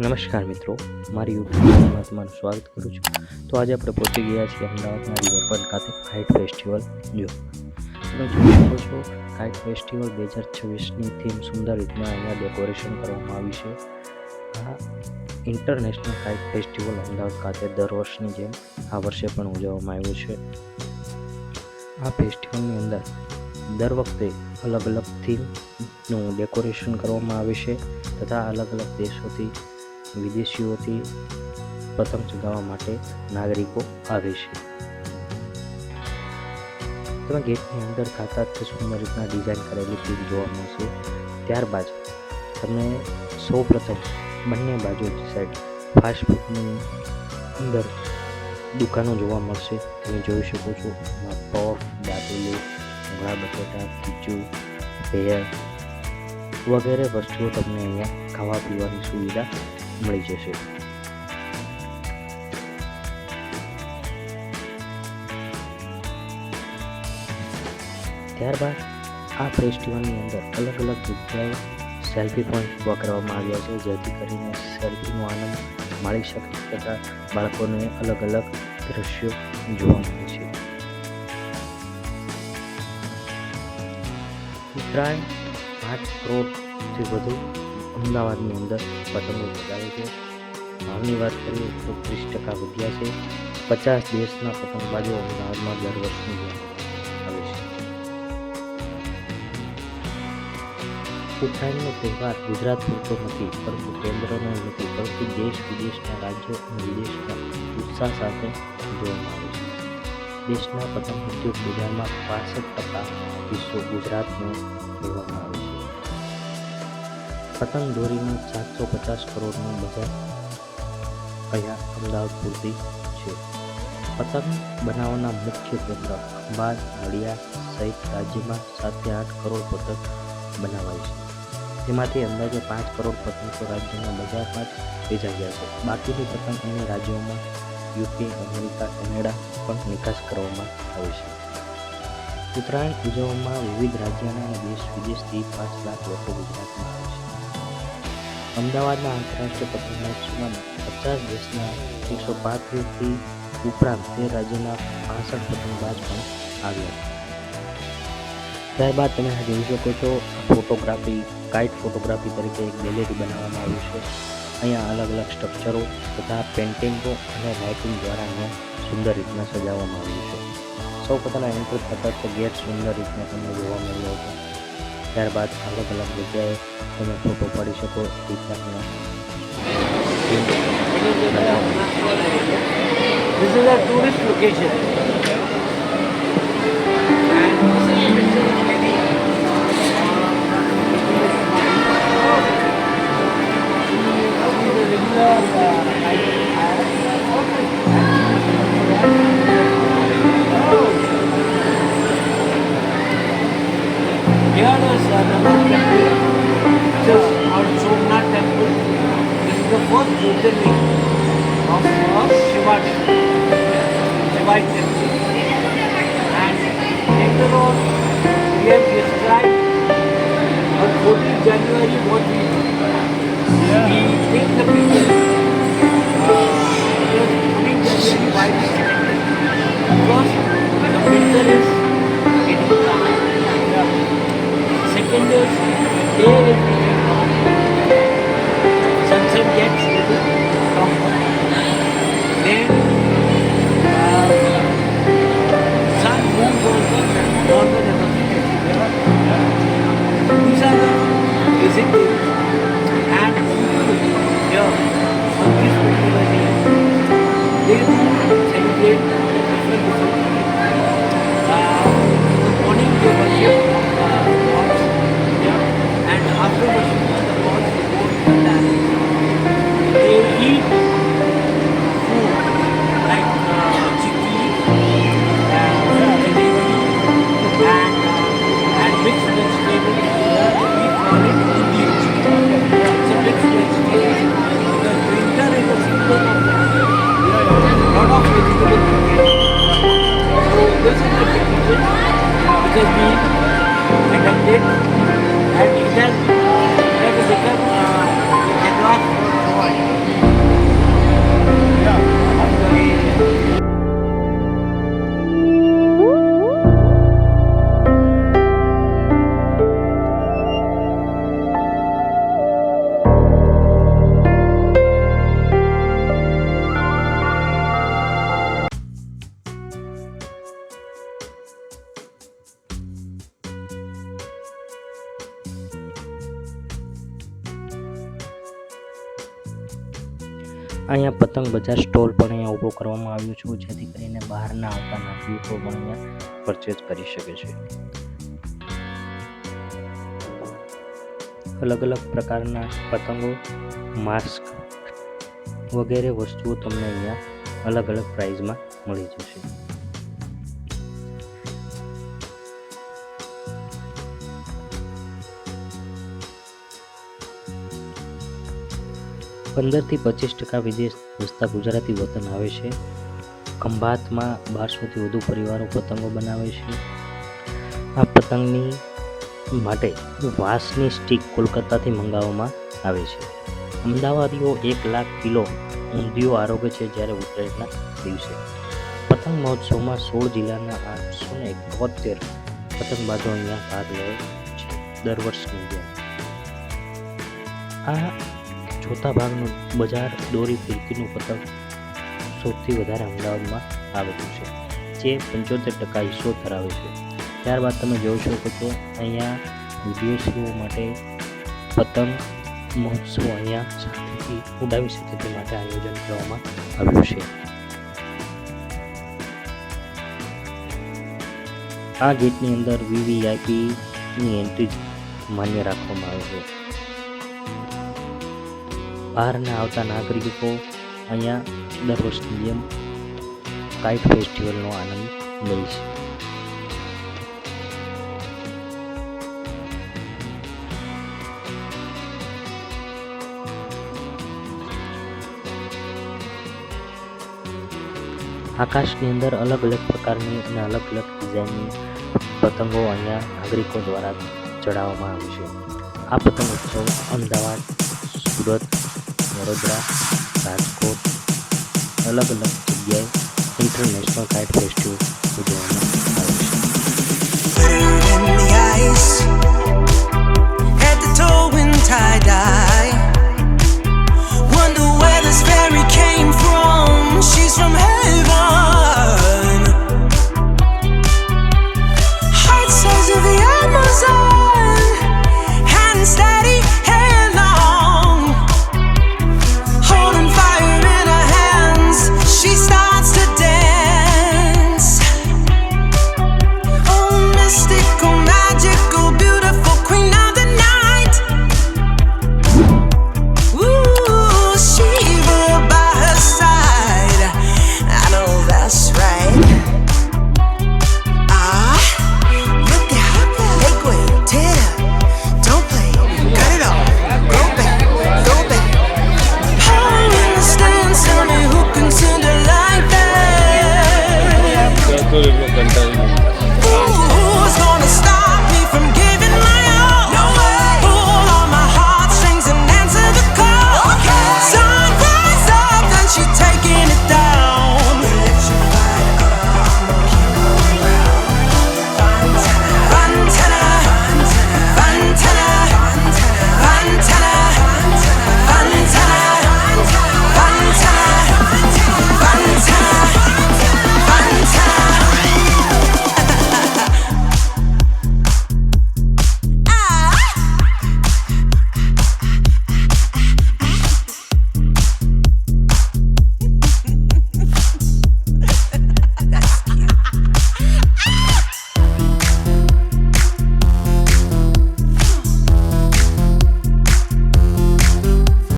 નમસ્કાર મિત્રો, મારી યુટ્યુબ ચેનલમાં તમારું સ્વાગત કરું છું. તો આજે આપણે પહોંચી ગયા છીએ અમદાવાદના રિવરફ્રન્ટ ખાતે કાઇટ ફેસ્ટિવલ જો તમે જોઈ શકો છો. કાઇટ ફેસ્ટિવલ 2026ની થીમ સુંદર રીતના અહીંયા ડેકોરેશન કરવામાં આવી છે. આ ઇન્ટરનેશનલ કાઇટ ફેસ્ટિવલ અમદાવાદ ખાતે દર વર્ષની જેમ આ વર્ષે પણ ઉજવવામાં આવ્યું છે. આ ફેસ્ટિવલની અંદર દર વખતે અલગ અલગ થીમનું ડેકોરેશન કરવામાં આવે છે તથા અલગ અલગ દેશોથી વિદેશીઓથી પતંગ ચગાવવા માટે નાગરિકો આવે છે. તમે ગેટની અંદર ખાતા જ સુંદર રીતના ડિઝાઇન કરેલી થીમ જોવા મળશે. ત્યારબાદ તમને સૌપ્રથમ બંને બાજુ સાઈડ ફાસ્ટફૂડની અંદર દુકાનો જોવા મળશે. તમે જોઈ શકો છો પફ, દાબેલી, ભૂંગળા બટેટા, ખીચું, ભેળ વગેરે વસ્તુઓ તમને અહીંયા ખાવા પીવાની સુવિધા મળી જશે. ત્યારબાદ આ ફેસ્ટિવલની અંદર અલગ અલગ જગ્યાએ સેલ્ફી પોઈન્ટ ઊભા કરવામાં આવ્યા છે, જેથી કરીને સેલ્ફીનો આનંદ માણી શકે તથા બાળકોને અલગ અલગ દ્રશ્યો જોવા મળે છે. ઉત્તરાયણ 5 કરોડથી વધુ અમદાવાદની અંદર પતંગો ચગાવે છે. ભાવની વાત કરીએ તો 30% વધ્યા છે. 50 દેશના પતંગબાજો અમદાવાદમાં દર વર્ષની જેમ આવે છે. ઉત્તરાયણનો તહેવાર ગુજરાત પૂરતો નથી, પરંતુ કેન્દ્રનો નથી, પરંતુ દેશ વિદેશના રાજ્યો અને વિદેશના ઉત્સાહ સાથે જોવામાં આવે છે. દેશના પતંગ ઉદ્યોગ બજારમાં 65% હિસ્સો ગુજરાતનો કહેવામાં આવે છે. પતંગ દોરીનું 750 કરોડનું બજાર અહીંયા અમદાવાદ પૂરતી છે. પતંગ બનાવવાના મુખ્ય કેન્દ્ર અંબાજ, નડિયાદ સહિત રાજ્યમાં 7 થી 8 કરોડ પતંગ બનાવાય છે. તેમાંથી અંદાજે 5 કરોડ પતંગ તો રાજ્યના બજારમાં જ વેચાયા છે. બાકીની પતંગ અન્ય રાજ્યોમાં યુકે, અમેરિકા, કેનેડા પણ નિકાસ કરવામાં આવે છે. ઉત્તરાયણ ઉજવવામાં વિવિધ રાજ્યના અને દેશ વિદેશથી 5 લાખ લોકો ગુજરાતમાં આવે છે. અમદાવાદના આંતરરાષ્ટ્રીય પતંગ મહોત્સવમાં 50 દેશના 135થી ઉપરાંત 13 રાજ્યના 65 પતંગબાજ પણ આવ્યા. ત્યારબાદ તમે જોઈ શકો છો ફોટોગ્રાફી, કાઇટ ફોટોગ્રાફી તરીકે એક ગેલેરી બનાવવામાં આવી છે. અહીંયા અલગ અલગ સ્ટ્રક્ચરો તથા પેઇન્ટિંગો અને લાઇટિંગ દ્વારા અહીંયા સુંદર રીતના સજાવવામાં આવ્યું છે. સૌ પ્રથમ એન્ટર થતાં તો ગેટ સુંદર રીતના તમને જોવા મળ્યો હતો. ત્યારબાદ અલગ અલગ જગ્યાએ તમે ફોટો પાડી શકો રીતના. This is a tourist location. Here is another temple, which is called Somnath Temple. This is the first Jyotirling of Shivite temple. And later on, we have described on 14th January what we do. We take the picture. Because 14th January, why we celebrate? Because the winter is getting down. Second is day is getting long. Sunset gets little longer. Then sun moves also longer than the these are the basic things. And here on this particular day they do celebrate different things. In the morning they worship gods, and after worshiping the gods they go to the dance. They eat food like chikki, jalebi, and mixed vegetables. We call it indi. It's a mixed vegetable. The winter is the season of not અહીંયા પતંગ બજાર stall પણ અહીંયા ઊભો કરવામાં આવ્યો છે, જેથી કરીને બહારના આવતા નાગરિકો પણ અહીંયા પરચેઝ કરી શકે છે. અલગ અલગ પ્રકારના પતંગો, માસ્ક વગેરે વસ્તુઓ તમને અહીંયા અલગ અલગ પ્રાઇઝમાં મળી જશે. થી 25% વિદેશ વસતા ગુજરાતી વતન આવે છે. ખંભાતમાં 1200થી વધુ પરિવારો પતંગો બનાવે છે. આ પતંગની માટે વાંસની સ્ટીક કોલકાતાથી મંગાવવામાં આવે છે. અમદાવાદીઓ 1 લાખ કિલો ઊંધિયું આરોગે છે, જ્યારે ઉત્તરાયણના દિવસે પતંગ મહોત્સવમાં 16 જિલ્લાના 871 પતંગબાજો અહીંયા ભાગ લે છે દર વર્ષની જેમ. આ ચોથા ભાગનું બજાર દોરી ફિરકીનું પતંગ સૌથી વધારે અમદાવાદમાં આવેલું છે, જે 75% હિસ્સો ધરાવે છે. ત્યારબાદ તમે જોઈ શકો છો અહીંયા વિદેશીઓ માટે પતંગ મહોત્સવ અહીંયા શાંતિથી ઉડાવી શકે તે માટે આયોજન કરવામાં આવ્યું છે. આ ગેટની અંદર VVIPની એન્ટ્રી માન્ય રાખવામાં આવે છે. બહારના આવતા નાગરિકો અહીંયા દર વર્ષની જેમ કાઇટ ફેસ્ટિવલનો આનંદ લે છે. આકાશની અંદર અલગ અલગ પ્રકારની અને અલગ અલગ ડિઝાઇનની પતંગો અહીંયા નાગરિકો દ્વારા ચડાવવામાં આવે છે. આ પતંગ ઉત્સવ અમદાવાદ, સુરત, વડોદરા, રાજકોટ અલગ અલગ જગ્યાએ ઇન્ટરનેશનલ કાઇટ ફેસ્ટિવલ ઉજવવામાં આવે છે.